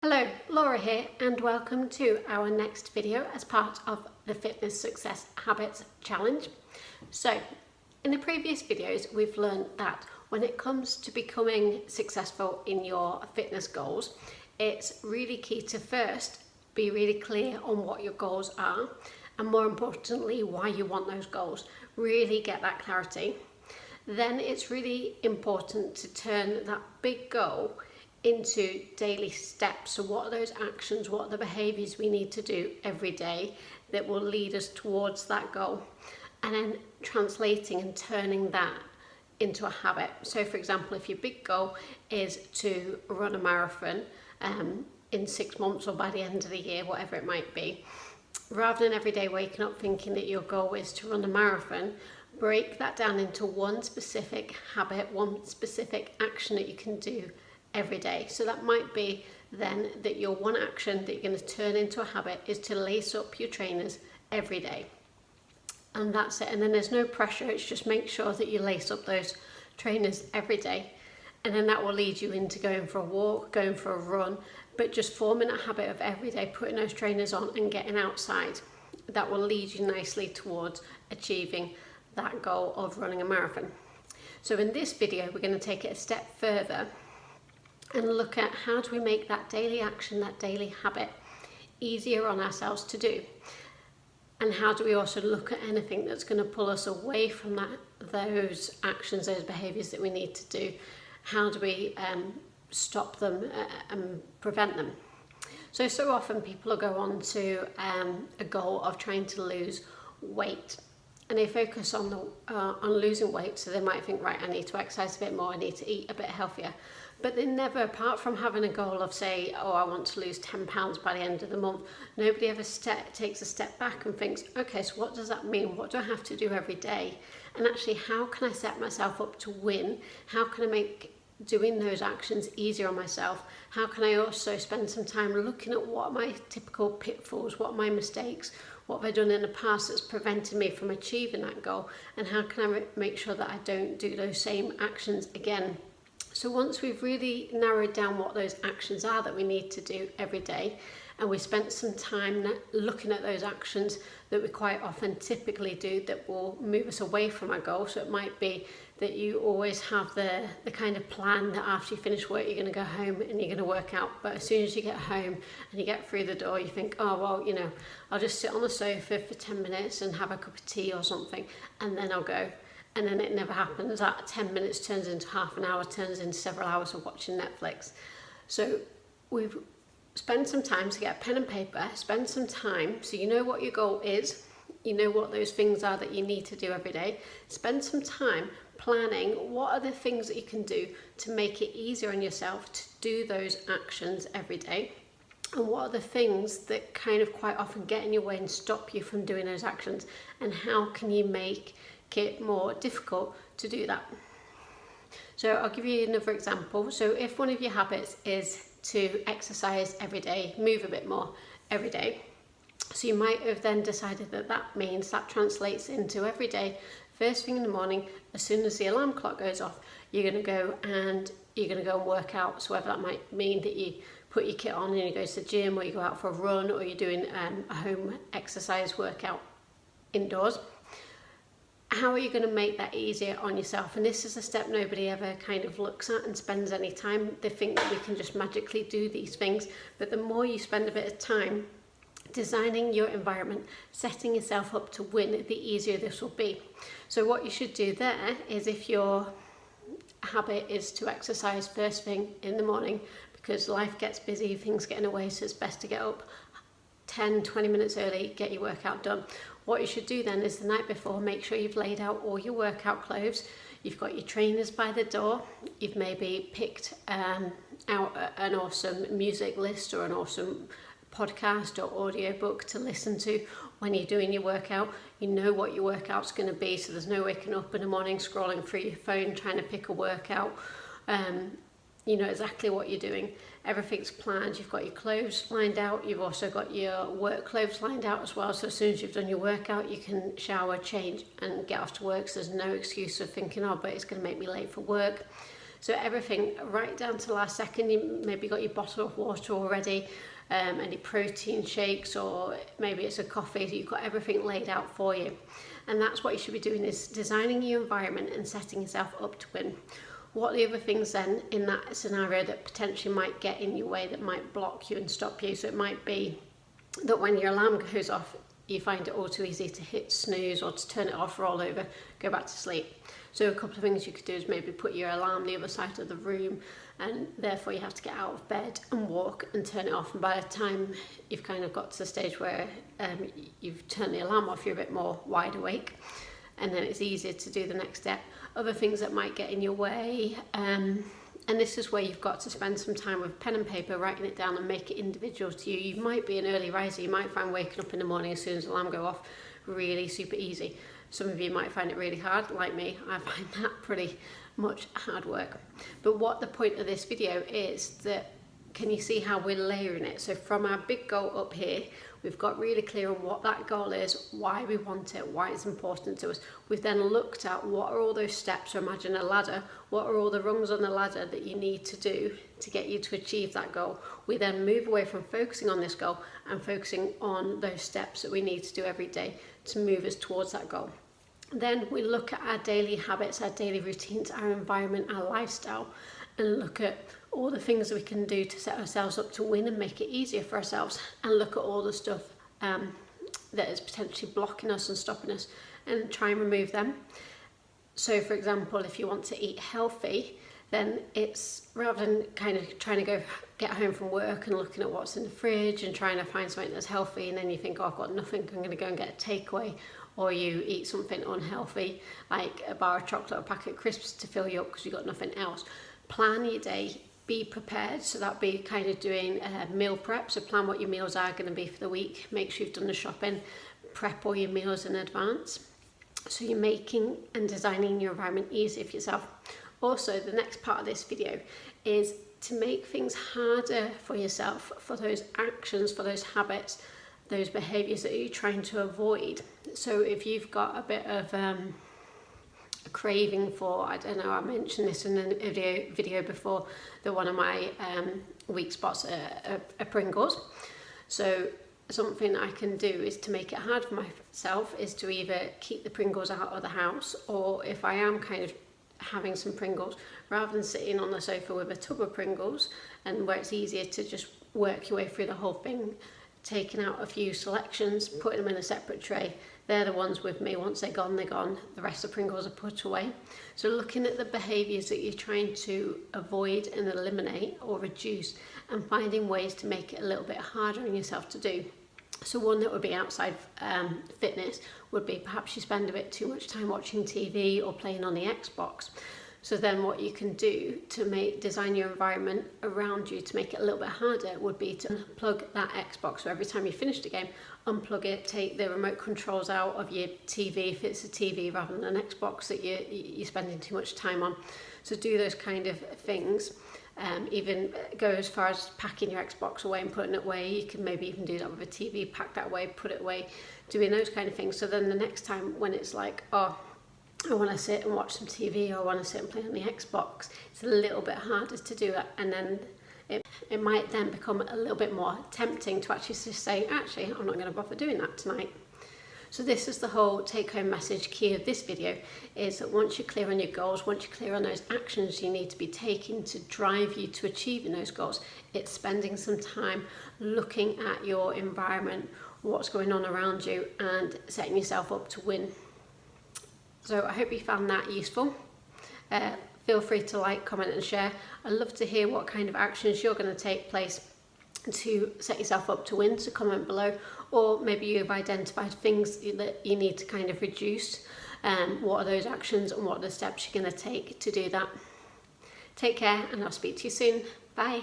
Hello, Laura here, and welcome to our next video as part of the Fitness Success Habits Challenge. So, in the previous videos, we've learned that when it comes to becoming successful in your fitness goals, it's really key to first be really clear on what your goals are, and more importantly, why you want those goals. Really get that clarity. Then it's really important to turn that big goal into daily steps. So what are those actions, what are the behaviours we need to do every day that will lead us towards that goal? And then translating and turning that into a habit. So for example, if your big goal is to run a marathon in 6 months or by the end of the year, whatever it might be, rather than every day waking up thinking that your goal is to run a marathon, break that down into one specific habit, one specific action that you can do every day. So that might be then that your one action that you're going to turn into a habit is to lace up your trainers every day. And that's it. And then there's no pressure. It's just make sure that you lace up those trainers every day. And then that will lead you into going for a walk, going for a run, but just forming a habit of every day putting those trainers on and getting outside. That will lead you nicely towards achieving that goal of running a marathon. So in this video, we're going to take it a step further and look at how do we make that daily action, that daily habit easier on ourselves to do. And how do we also look at anything that's going to pull us away from those actions, those behaviours that we need to do. How do we stop them and prevent them? So often people will go on to a goal of trying to lose weight. And they focus on losing weight, so they might think, right, I need to exercise a bit more, I need to eat a bit healthier. But they never, apart from having a goal of say, oh, I want to lose 10 pounds by the end of the month, nobody ever takes a step back and thinks, okay, so what does that mean? What do I have to do every day? And actually, how can I set myself up to win? How can I make doing those actions easier on myself? How can I also spend some time looking at what are my typical pitfalls, what are my mistakes, what have I done in the past that's prevented me from achieving that goal, and how can I make sure that I don't do those same actions again? So once we've really narrowed down what those actions are that we need to do every day, and we spent some time looking at those actions that we quite often typically do that will move us away from our goal. So it might be that you always have the kind of plan that after you finish work you're going to go home and you're going to work out, but as soon as you get home and you get through the door you think, oh well, you know, I'll just sit on the sofa for 10 minutes and have a cup of tea or something and then I'll go. And then it never happens. That 10 minutes turns into half an hour, turns into several hours of watching Netflix. So we've spent some time to get a pen and paper, spend some time so you know what your goal is, you know what those things are that you need to do every day. Spend some time planning what are the things that you can do to make it easier on yourself to do those actions every day. And what are the things that kind of quite often get in your way and stop you from doing those actions, and how can you make it more difficult to do that? So I'll give you another example. So if one of your habits is to exercise every day, move a bit more every day, so you might have then decided that means that translates into every day, first thing in the morning, as soon as the alarm clock goes off, you're going to go and work out. So whether that might mean that you put your kit on and you go to the gym, or you go out for a run, or you're doing a home exercise workout indoors. How are you going to make that easier on yourself? And this is a step nobody ever kind of looks at and spends any time. They think that we can just magically do these things, but the more you spend a bit of time designing your environment, setting yourself up to win, the easier this will be. So what you should do there is, if your habit is to exercise first thing in the morning, because life gets busy, things get in the way, so it's best to get up 10-20 minutes early, get your workout done. What you should do then is the night before, make sure you've laid out all your workout clothes, you've got your trainers by the door, you've maybe picked out an awesome music list or an awesome podcast or audiobook to listen to when you're doing your workout. You know what your workout's going to be, so there's no waking up in the morning scrolling through your phone trying to pick a workout. You know exactly what you're doing. Everything's planned. You've got your clothes lined out. You've also got your work clothes lined out as well. So as soon as you've done your workout, you can shower, change and get off to work. So there's no excuse of thinking, oh, but it's going to make me late for work. So everything right down to the last second. You maybe got your bottle of water already, any protein shakes, or maybe it's a coffee. So you've got everything laid out for you. And that's what you should be doing, is designing your environment and setting yourself up to win. What are the other things then in that scenario that potentially might get in your way, that might block you and stop you? So it might be that when your alarm goes off, you find it all too easy to hit snooze or to turn it off, roll over, go back to sleep. So a couple of things you could do is maybe put your alarm the other side of the room, and therefore you have to get out of bed and walk and turn it off. And by the time you've kind of got to the stage where you've turned the alarm off, you're a bit more wide awake, and then it's easier to do the next step. Other things that might get in your way, and this is where you've got to spend some time with pen and paper, writing it down and make it individual to you. You might be an early riser. You might find waking up in the morning as soon as the alarm go off really super easy. Some of you might find it really hard, like me. I find that pretty much hard work. But what the point of this video is, that can you see how we're layering it? So from our big goal up here, we've got really clear on what that goal is, why we want it, why it's important to us. We've then looked at what are all those steps. So imagine a ladder. What are all the rungs on the ladder that you need to do to get you to achieve that goal? We then move away from focusing on this goal and focusing on those steps that we need to do every day to move us towards that goal. Then we look at our daily habits, our daily routines, our environment, our lifestyle, and look at all the things that we can do to set ourselves up to win and make it easier for ourselves, and look at all the stuff that is potentially blocking us and stopping us, and try and remove them. So for example, if you want to eat healthy, then it's, rather than kind of trying to get home from work and looking at what's in the fridge and trying to find something that's healthy, and then you think, oh, I've got nothing, I'm going to go and get a takeaway, or you eat something unhealthy like a bar of chocolate or a packet of crisps to fill you up because you've got nothing else. Plan your day, be prepared. So that'd be kind of doing meal prep. So plan what your meals are going to be for the week. Make sure you've done the shopping, prep all your meals in advance. So you're making and designing your environment easier for yourself. Also, the next part of this video is to make things harder for yourself, for those actions, for those habits, those behaviours that you're trying to avoid. So if you've got a bit of a craving for, I don't know, I mentioned this in a video before, that one of my weak spots are Pringles. So something I can do is to make it hard for myself is to either keep the Pringles out of the house, or if I am kind of having some Pringles, rather than sitting on the sofa with a tub of Pringles, and where it's easier to just work your way through the whole thing, taking out a few selections, putting them in a separate tray. They're the ones with me. Once they're gone, they're gone. The rest of the Pringles are put away. So looking at the behaviours that you're trying to avoid and eliminate or reduce, and finding ways to make it a little bit harder on yourself to do. So one that would be outside fitness would be perhaps you spend a bit too much time watching TV or playing on the Xbox. So then what you can do to design your environment around you to make it a little bit harder would be to unplug that Xbox. So every time you finish the game, unplug it, take the remote controls out of your TV if it's a TV rather than an Xbox that you're spending too much time on. So do those kind of things. Even go as far as packing your Xbox away and putting it away. You can maybe even do that with a TV, pack that away, put it away, doing those kind of things. So then the next time when it's like, oh, I want to sit and watch some TV, or I want to sit and play on the Xbox, it's a little bit harder to do that, and then it might then become a little bit more tempting to actually just say, actually, I'm not going to bother doing that tonight. So this is the whole take-home message key of this video, is that once you're clear on your goals, once you're clear on those actions you need to be taking to drive you to achieving those goals, it's spending some time looking at your environment, what's going on around you, and setting yourself up to win. So I hope you found that useful. Feel free to like, comment and share. I'd love to hear what kind of actions you're going to take place to set yourself up to win, so comment below. Or maybe you've identified things that you need to kind of reduce. What are those actions and what are the steps you're going to take to do that? Take care, and I'll speak to you soon. Bye.